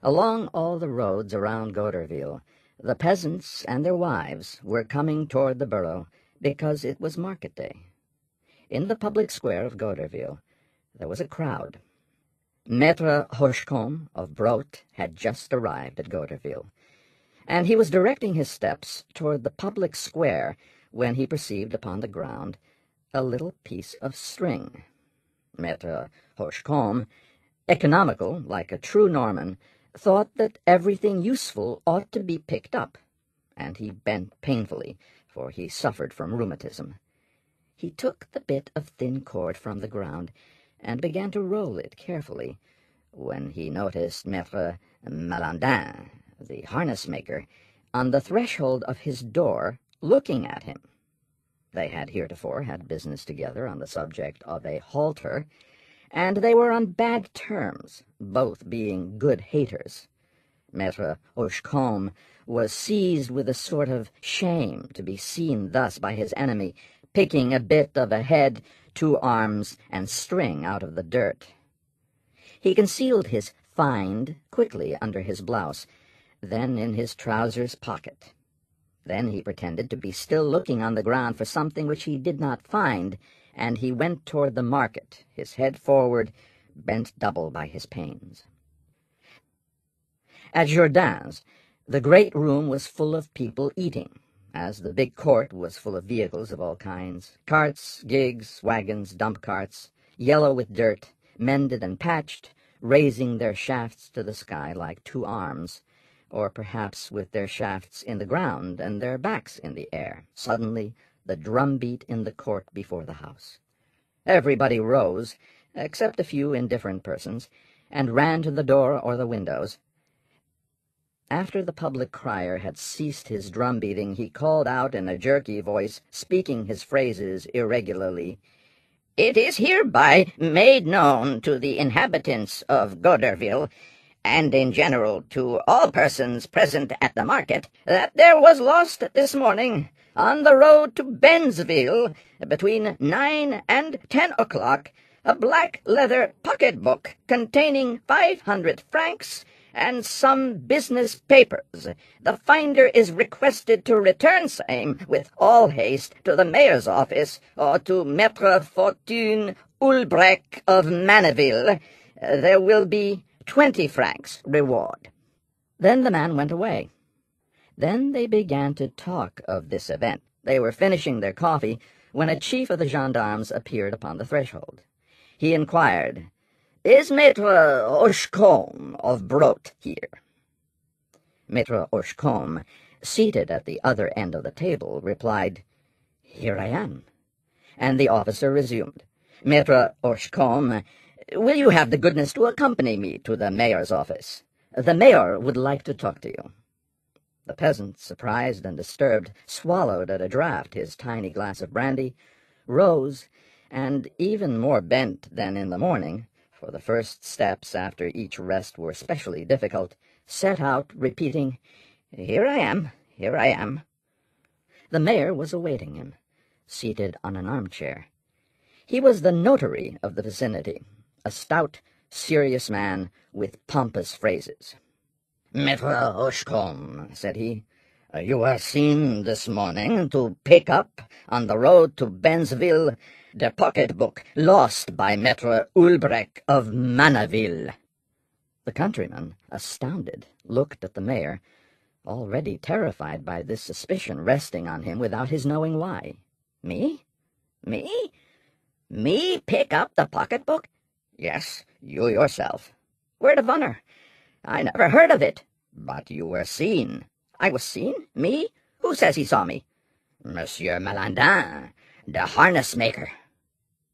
Along all the roads around Goderville, the peasants and their wives were coming toward the borough because it was market day. In the public square of Goderville, there was a crowd. Maître Hochecombe of Brote had just arrived at Goderville, and he was directing his steps toward the public square when he perceived upon the ground a little piece of string. Maître Hochecombe, economical like a true Norman, thought that everything useful ought to be picked up, and he bent painfully, for he suffered from rheumatism. He took the bit of thin cord from the ground and began to roll it carefully, when he noticed Maître Malandin, the harness-maker, on the threshold of his door, looking at him. They had heretofore had business together on the subject of a halter, and they were on bad terms, both being good haters. Maître Hochecombe was seized with a sort of shame to be seen thus by his enemy, picking a bit of a head, 2 arms, and string out of the dirt. He concealed his find quickly under his blouse, then in his trousers pocket. Then he pretended to be still looking on the ground for something which he did not find, and he went toward the market, his head forward, bent double by his pains. At Jourdain's, the great room was full of people eating, as the big court was full of vehicles of all kinds, carts, gigs, wagons, dump carts, yellow with dirt, mended and patched, raising their shafts to the sky like 2 arms, or perhaps with their shafts in the ground and their backs in the air. Suddenly the drum beat in the court before the house. Everybody rose, except a few indifferent persons, and ran to the door or the windows. After the public crier had ceased his drum-beating, he called out in a jerky voice, speaking his phrases irregularly, "It is hereby made known to the inhabitants of Goderville, and in general to all persons present at the market, that there was lost this morning, on the road to Bensville, between 9 and 10 o'clock, a black leather pocket-book containing 500 francs and some business papers. The finder is requested to return same with all haste to the mayor's office, or to Maître Fortune Ulbrech of Maneville. There will be 20 francs reward." Then the man went away. Then they began to talk of this event. They were finishing their coffee when a chief of the gendarmes appeared upon the threshold. He inquired, "Is Maître Hochecombe of Brote here?" Maître Hochecombe, seated at the other end of the table, replied, "Here I am." And the officer resumed, "Maître Hochecombe, will you have the goodness to accompany me to the mayor's office? The mayor would like to talk to you." The peasant, surprised and disturbed, swallowed at a draught his tiny glass of brandy, rose, and even more bent than in the morning, for the first steps after each rest were specially difficult, set out, repeating, "Here I am, here I am." The mayor was awaiting him, seated on an armchair. He was the notary of the vicinity, a stout, serious man with pompous phrases. "Maître Hochecombe," said he, "you were seen this morning to pick up, on the road to Bensville, the pocket-book lost by Maître Ulbrech of Maneville." The countryman, astounded, looked at the mayor, already terrified by this suspicion resting on him without his knowing why. "Me? Me? Me pick up the pocket-book?" "Yes, you yourself." "Word of honor, I never heard of it." "But you were seen." "I was seen? Me? Who says he saw me?" "Monsieur Malandin, the harness-maker."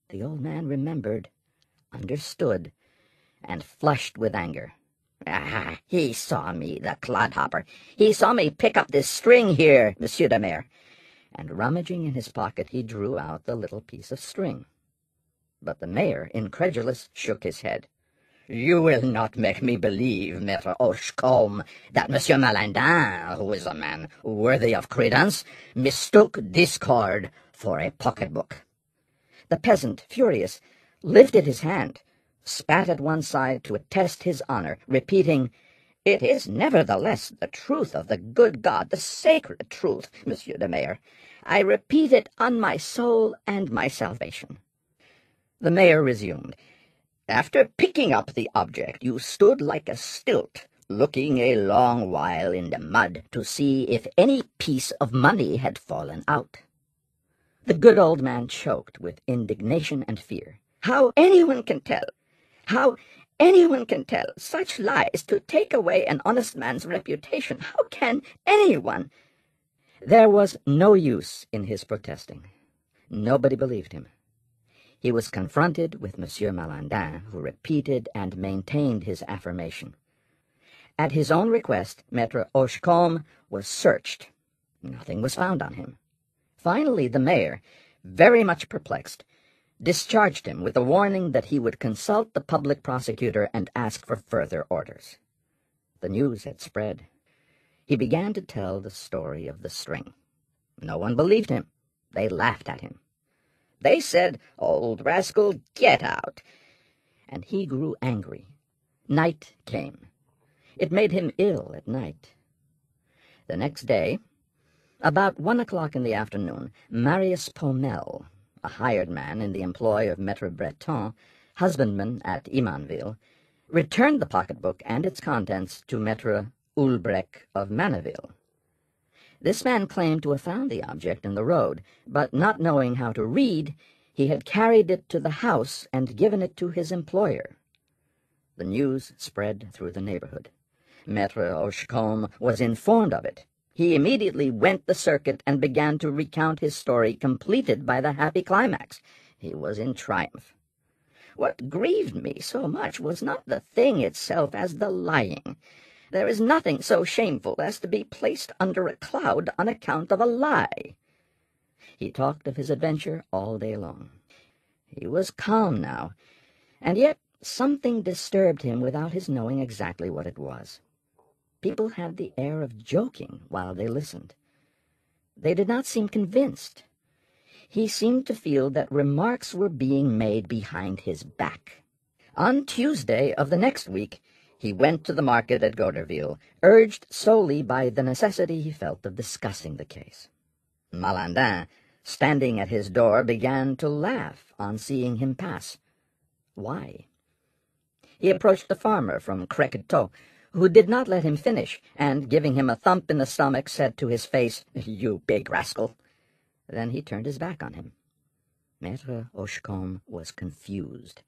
The old man remembered, understood, and flushed with anger. "Ah, he saw me, the clodhopper. He saw me pick up this string here, Monsieur the Mayor." And rummaging in his pocket, he drew out the little piece of string. But the mayor, incredulous, shook his head. "You will not make me believe, Maître Hochecombe, that Monsieur Malandin, who is a man worthy of credence, mistook this cord for a pocket-book." The peasant, furious, lifted his hand, spat at one side to attest his honor, repeating, It is nevertheless the truth of the good God, the sacred truth, Monsieur the Mayor. I repeat it on my soul and my salvation. The mayor resumed. After picking up the object, you stood like a stilt, looking a long while in the mud to see if any piece of money had fallen out. The good old man choked with indignation and fear. How anyone can tell such lies to take away an honest man's reputation? How can anyone? There was no use in his protesting. Nobody believed him. He was confronted with Monsieur Malandin, who repeated and maintained his affirmation. At his own request, Maître Hochecombe was searched. Nothing was found on him. Finally, the mayor, very much perplexed, discharged him with a warning that he would consult the public prosecutor and ask for further orders. The news had spread. He began to tell the story of the string. No one believed him. They laughed at him. They said, "Old rascal, get out." And he grew angry. Night came. It made him ill at night. The next day, about 1 o'clock in the afternoon, Marius Paumelle, a hired man in the employ of Maître Breton, husbandman at Imanville, returned the pocketbook and its contents to Maître Ulbrech of Manaville. This man claimed to have found the object in the road, but not knowing how to read, he had carried it to the house and given it to his employer. The news spread through the neighborhood. Maître Hochecombe was informed of it. He immediately went the circuit and began to recount his story, completed by the happy climax. He was in triumph. What grieved me so much was not the thing itself as the lying. There is nothing so shameful as to be placed under a cloud on account of a lie. He talked of his adventure all day long. He was calm now, and yet something disturbed him without his knowing exactly what it was. People had the air of joking while they listened. They did not seem convinced. He seemed to feel that remarks were being made behind his back. On Tuesday of the next week, he went to the market at Goderville, urged solely by the necessity he felt of discussing the case. Malandin, standing at his door, began to laugh on seeing him pass. Why? He approached the farmer from Crequetot, who did not let him finish, and, giving him a thump in the stomach, said to his face, "You big rascal." Then he turned his back on him. Maître Hochecombe was confused.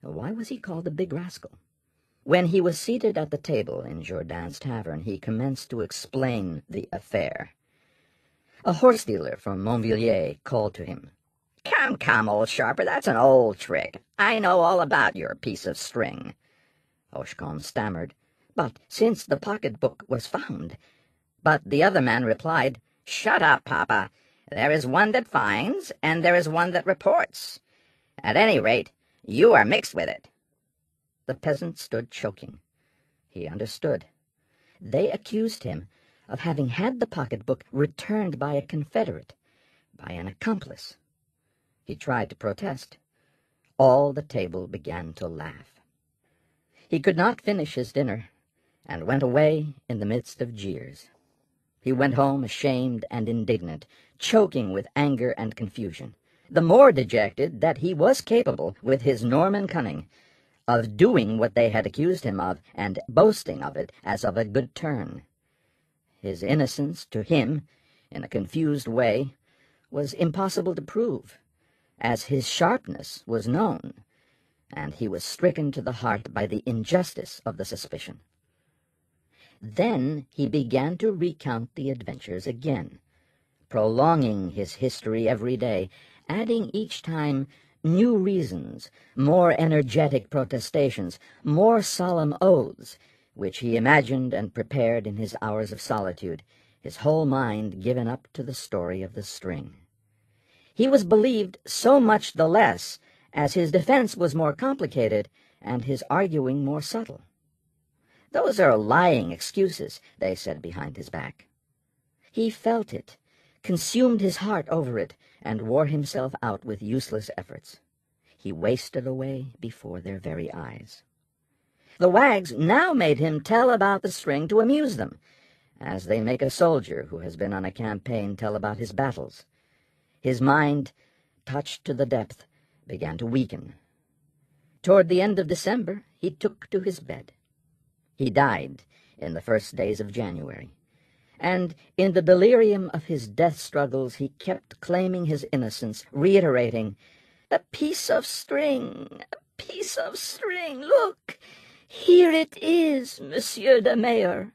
Why was he called a big rascal? When he was seated at the table in Jourdain's tavern, he commenced to explain the affair. A horse-dealer from Montvilliers called to him. Come, old sharper, that's an old trick. I know all about your piece of string." Hochecombe stammered, "But since the pocket-book was found—" But the other man replied, "Shut up, Papa. There is one that finds, and there is one that reports. At any rate, you are mixed with it." The peasant stood choking. He understood. They accused him of having had the pocket-book returned by a confederate, by an accomplice. He tried to protest. All the table began to laugh. He could not finish his dinner, and went away in the midst of jeers. He went home ashamed and indignant, choking with anger and confusion, the more dejected that he was capable, with his Norman cunning, of doing what they had accused him of, and boasting of it as of a good turn. His innocence, to him, in a confused way, was impossible to prove, as his sharpness was known, and he was stricken to the heart by the injustice of the suspicion. Then he began to recount the adventures again, prolonging his history every day, adding each time new reasons, more energetic protestations, more solemn oaths, which he imagined and prepared in his hours of solitude, his whole mind given up to the story of the string. He was believed so much the less, as his defense was more complicated and his arguing more subtle. "Those are lying excuses," they said behind his back. He felt it, consumed his heart over it, and wore himself out with useless efforts. He wasted away before their very eyes. The wags now made him tell about the string to amuse them, as they make a soldier who has been on a campaign tell about his battles. His mind, touched to the depth, began to weaken. Toward the end of December, he took to his bed. He died in the first days of January, and in the delirium of his death struggles he kept claiming his innocence, reiterating, "A piece of string, a piece of string, look! Here it is, Monsieur the Mayor."